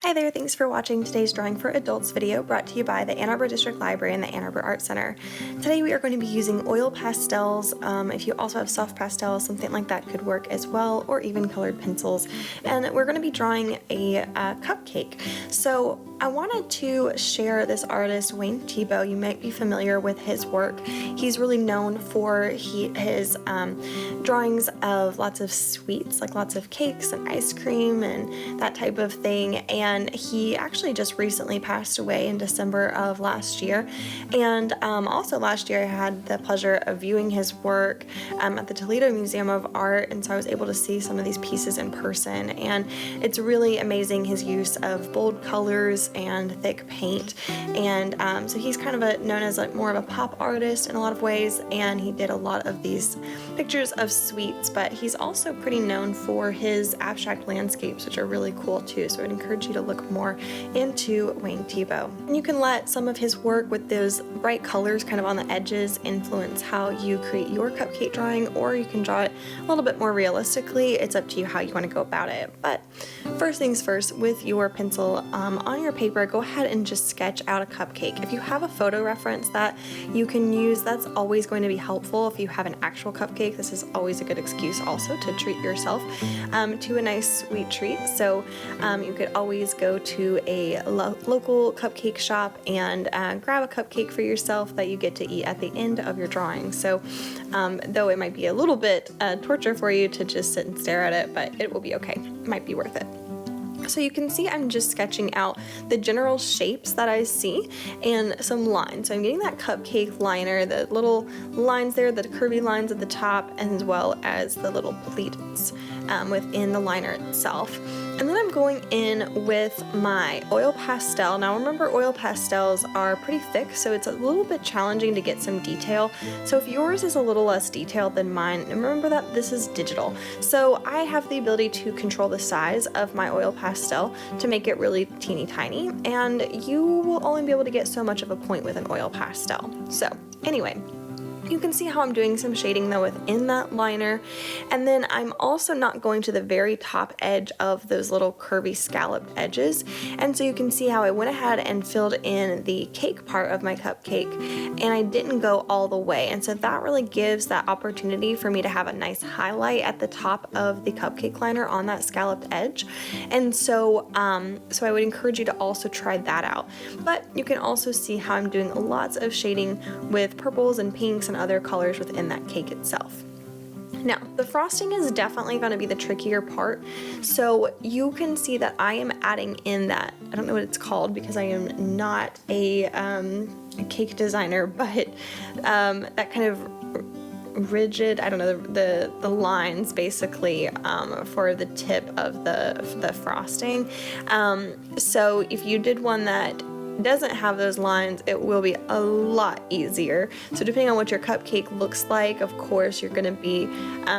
Hi there, thanks for watching today's Drawing for Adults video brought to you by the Ann Arbor District Library and the Ann Arbor Art Center. Today we are going to be using oil pastels. If you also have soft pastels, something like that could work as well, or even colored pencils. And we're going to be drawing a cupcake. So I wanted to share this artist, Wayne Thiebaud. You might be familiar with his work. He's really known for his drawings of lots of sweets, like lots of cakes and ice cream and that type of thing. And he actually just recently passed away in December of last year. And also last year I had the pleasure of viewing his work at the Toledo Museum of Art, and so I was able to see some of these pieces in person, and it's really amazing his use of bold colors and thick paint. And so he's kind of known as like more of a pop artist in a lot of ways, and he did a lot of these pictures of sweets, but he's also pretty known for his abstract landscapes, which are really cool too. So I'd encourage you to look more into Wayne Thiebaud. And you can let some of his work with those bright colors kind of on the edges influence how you create your cupcake drawing, or you can draw it a little bit more realistically. It's up to you how you want to go about it. But first things first, with your pencil on your paper, go ahead and just sketch out a cupcake. If you have a photo reference that you can use, that's always going to be helpful. If you have an actual cupcake, this is always a good excuse also to treat yourself to a nice sweet treat. So you could always go to a local cupcake shop and grab a cupcake for yourself that you get to eat at the end of your drawing. So though it might be a little bit torture for you to just sit and stare at it, but it will be okay. It might be worth it. So you can see I'm just sketching out the general shapes that I see and some lines. So I'm getting that cupcake liner, the little lines there, the curvy lines at the top, as well as the little pleats within the liner itself. And then I'm going in with my oil pastel. Now remember, oil pastels are pretty thick, so it's a little bit challenging to get some detail. So if yours is a little less detailed than mine, remember that this is digital. So I have the ability to control the size of my oil pastel to make it really teeny tiny, and you will only be able to get so much of a point with an oil pastel. So anyway, you can see how I'm doing some shading though within that liner, and then I'm also not going to the very top edge of those little curvy scalloped edges, and so you can see how I went ahead and filled in the cake part of my cupcake, and I didn't go all the way, and so that really gives that opportunity for me to have a nice highlight at the top of the cupcake liner on that scalloped edge. And so so I would encourage you to also try that out. But you can also see how I'm doing lots of shading with purples and pinks and other colors within that cake itself. Now, the frosting is definitely going to be the trickier part. So you can see that I am adding in that, I don't know what it's called because I am not a cake designer, but that kind of rigid, I don't know, the lines basically for the tip of the frosting. So if you did one that doesn't have those lines, it will be a lot easier. So depending on what your cupcake looks like, of course you're going to be,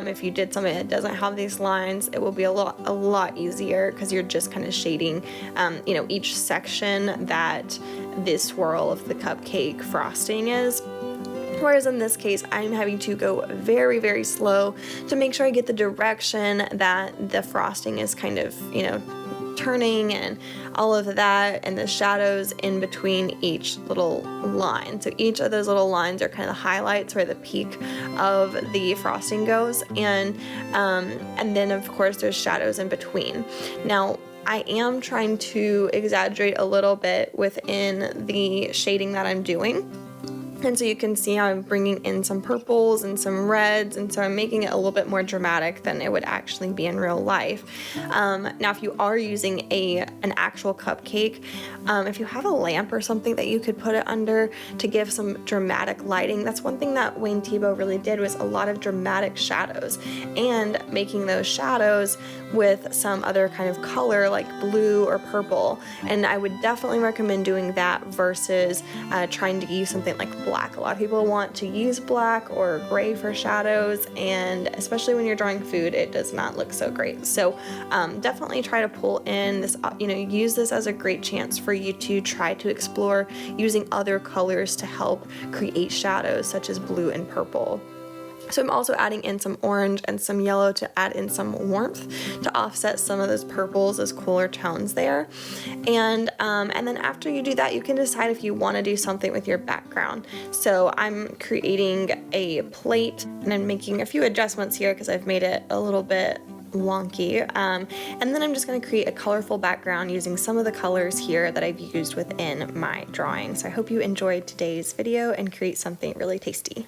if you did something that doesn't have these lines, it will be a lot easier because you're just kind of shading you know, each section that this swirl of the cupcake frosting is. Whereas in this case, I'm having to go very, very slow to make sure I get the direction that the frosting is kind of, you know, turning and all of that, and the shadows in between each little line. So each of those little lines are kind of the highlights where the peak of the frosting goes, and then of course there's shadows in between. Now I am trying to exaggerate a little bit within the shading that I'm doing. And so you can see how I'm bringing in some purples and some reds, and so I'm making it a little bit more dramatic than it would actually be in real life. Now, if you are using an actual cupcake, if you have a lamp or something that you could put it under to give some dramatic lighting, that's one thing that Wayne Thiebaud really did, was a lot of dramatic shadows, and making those shadows with some other kind of color like blue or purple. And I would definitely recommend doing that versus trying to use something like black. A lot of people want to use black or gray for shadows, and especially when you're drawing food, it does not look so great. So definitely try to pull in this, you know, use this as a great chance for you to try to explore using other colors to help create shadows such as blue and purple. So I'm also adding in some orange and some yellow to add in some warmth to offset some of those purples, those cooler tones there. And then after you do that, you can decide if you want to do something with your background. So I'm creating a plate and I'm making a few adjustments here because I've made it a little bit wonky, and then I'm just going to create a colorful background using some of the colors here that I've used within my drawing. So I hope you enjoyed today's video and create something really tasty.